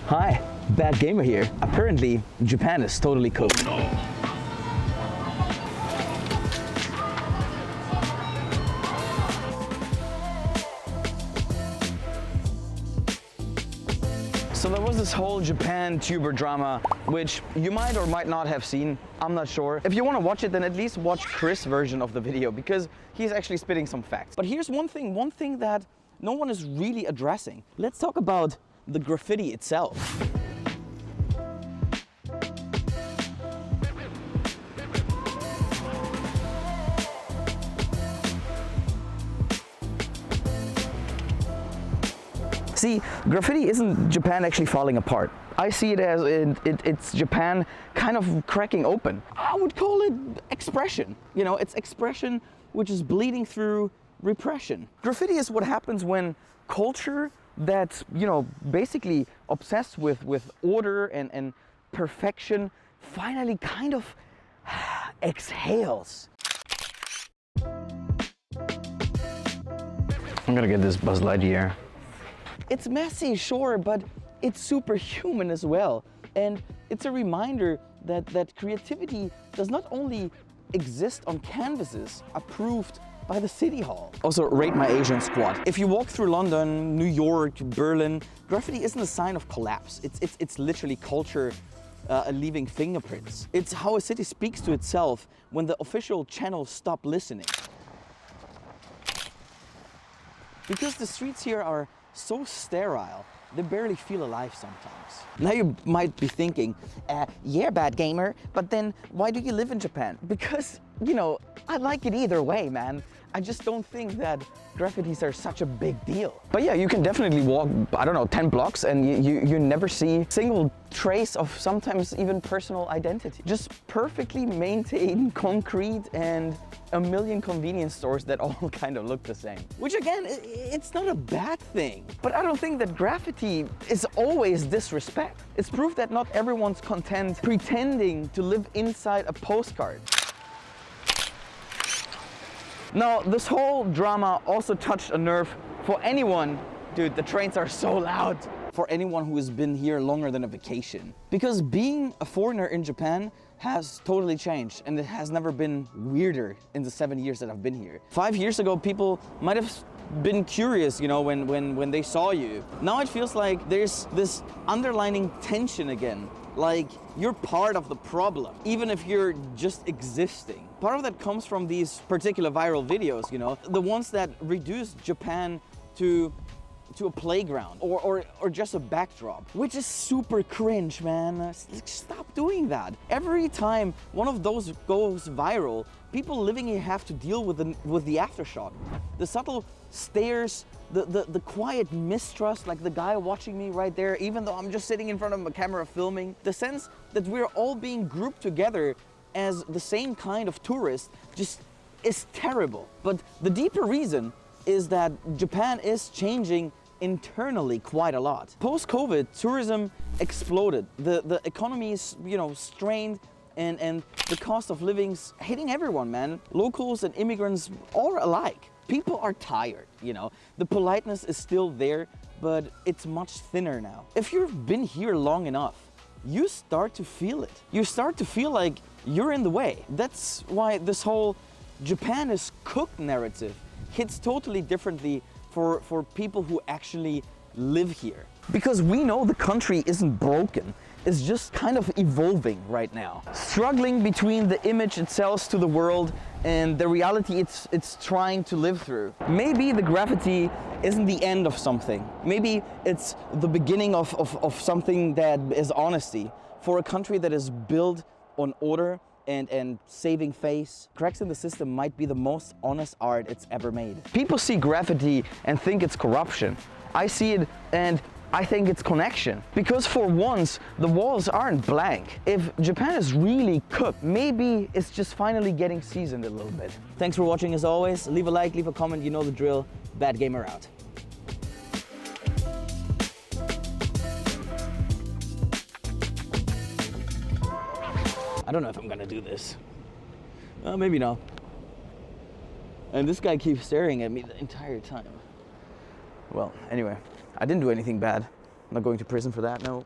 Hi, Bad Gamer here. Apparently, Japan is totally cooked. So there was this whole Japan tuber drama, which you might or might not have seen. I'm not sure. If you want to watch it, then at least watch Chris' version of the video because he's actually spitting some facts. But here's one thing that no one is really addressing. Let's talk about the graffiti itself. See, graffiti isn't Japan actually falling apart. I see it as it's Japan kind of cracking open. I would call it expression. You know, it's expression which is bleeding through repression. Graffiti is what happens when culture that's, you know, basically obsessed with order and perfection finally kind of exhales. I'm gonna get this Buzz Lightyear. It's messy, sure, but it's superhuman as well. And it's a reminder that creativity does not only exist on canvases approved by the City Hall. Also, rate my Asian squad. If you walk through London, New York, Berlin, graffiti isn't a sign of collapse. It's literally culture leaving fingerprints. It's how a city speaks to itself when the official channels stop listening. Because the streets here are so sterile, they barely feel alive sometimes. Now you might be thinking, yeah, Bad Gamer, but then why do you live in Japan? Because, you know, I like it either way, man. I just don't think that graffitis are such a big deal. But yeah, you can definitely walk, I don't know, 10 blocks and you never see a single trace of sometimes even personal identity. Just perfectly maintained concrete and a million convenience stores that all kind of look the same. Which again, it's not a bad thing. But I don't think that graffiti is always disrespect. It's proof that not everyone's content pretending to live inside a postcard. Now, this whole drama also touched a nerve for anyone. Dude, the trains are so loud. For anyone who has been here longer than a vacation. Because being a foreigner in Japan has totally changed, and it has never been weirder in the 7 years that I've been here. 5 years ago, people might have been curious, you know, when they saw you. Now it feels like there's this underlining tension again. Like you're part of the problem, even if you're just existing. Part of that comes from these particular viral videos, you know, the ones that reduce Japan to a playground or just a backdrop, which is super cringe, man. Stop doing that. Every time one of those goes viral, people living here have to deal with the aftershock. The subtle stares, the quiet mistrust, like the guy watching me right there, even though I'm just sitting in front of a camera filming. The sense that we're all being grouped together as the same kind of tourist just is terrible. But the deeper reason is that Japan is changing internally quite a lot. Post-COVID, tourism exploded. The economy is, you know, strained and the cost of living's hitting everyone, man. Locals and immigrants, all alike. People are tired, you know. The politeness is still there, but it's much thinner now. If you've been here long enough, you start to feel it. You start to feel like you're in the way. That's why this whole Japan is cooked narrative hits totally differently for people who actually live here. Because we know the country isn't broken, it's just kind of evolving right now. Struggling between the image it sells to the world and the reality it's trying to live through. Maybe the graffiti isn't the end of something. Maybe it's the beginning of something that is honesty. For a country that is built on order and saving face, cracks in the system might be the most honest art it's ever made. People see graffiti and think it's corruption. I see it and I think it's connection. Because for once, the walls aren't blank. If Japan is really cooked, maybe it's just finally getting seasoned a little bit. Thanks for watching as always. Leave a like, leave a comment, you know the drill. Bad Gamer out. I don't know if I'm gonna do this. Maybe not. And this guy keeps staring at me the entire time. Well, anyway, I didn't do anything bad. not going to prison for that, no.